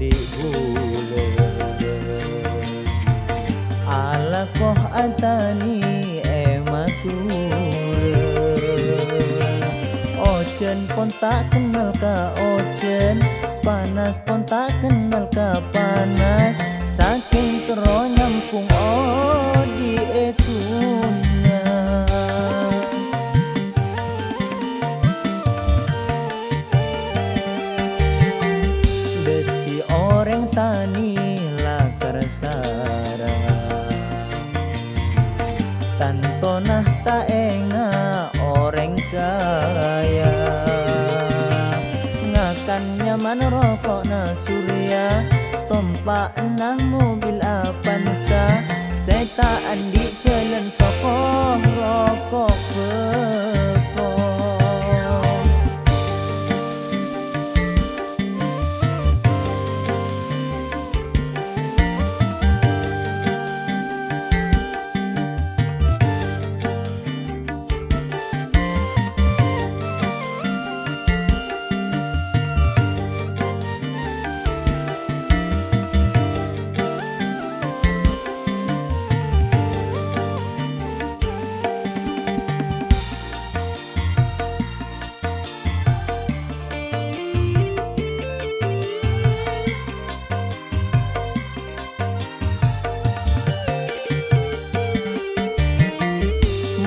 di bulan ala koh atani Ojen pun tak kenal ka ojen, panas pun tak kenal ka panas. Saking tero nyampung di etunya. Deti orang tani lakar sarang, tanto nah ta enga orang kaya. Ngakan nyaman rokok na surya, tompak nah mobil Avanza. Setaan di jalan sokoh rokok pekok.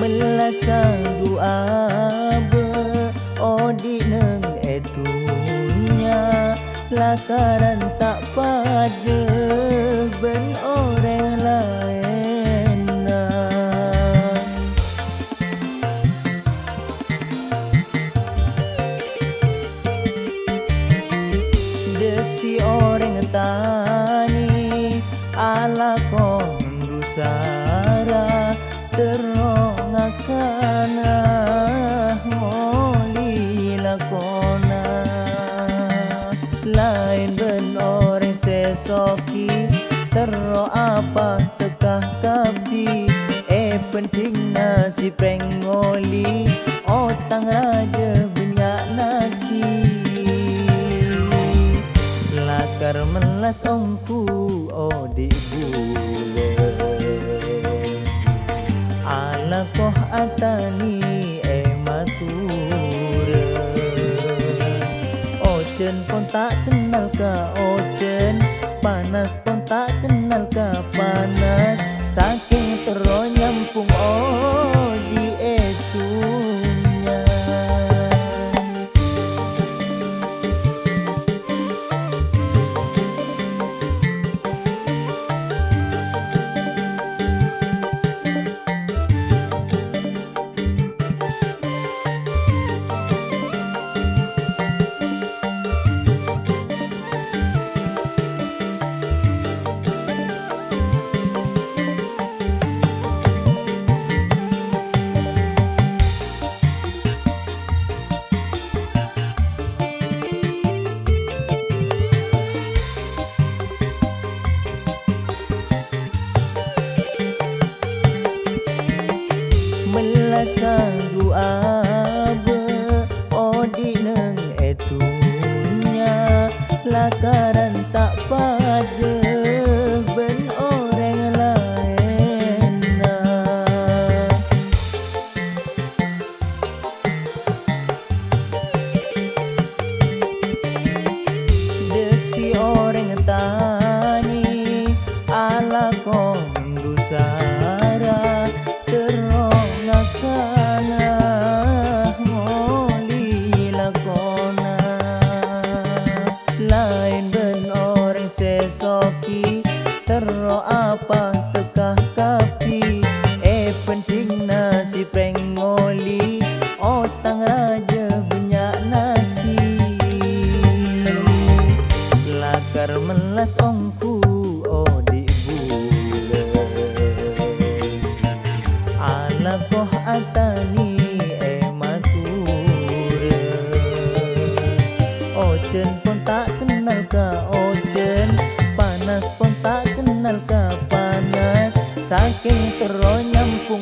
Melasang dua odi neng etunya, lakaran tak pada ben orang lain. Deti orang tani ala kondusara terong akana ngoli lakona. Lain ben orang sesoki tero apa tekah kabdi. Penting nasi pengoli otang raja banyak nasi. Lakar melas ongku di bulan ala koh atani matura. Ojen pun tak kenal ka ojen, panas pun tak kenal ka panas. Saking tero nyampung di etunya. Melasang dua odi neng etunya, lakaran tak pada ben orang lain. Deti orang tani ala kondusara terong akana ngoli lakona. Lain ben orang sesoki tero apa tekah kapi. Penting nasi pengoli otang raja banyak nasi. Lakar melas ongku di ala koh atani matura. Ojen pun tak kenal ka ojen, panas pun tak kenal ka panas. Saking tero nyampung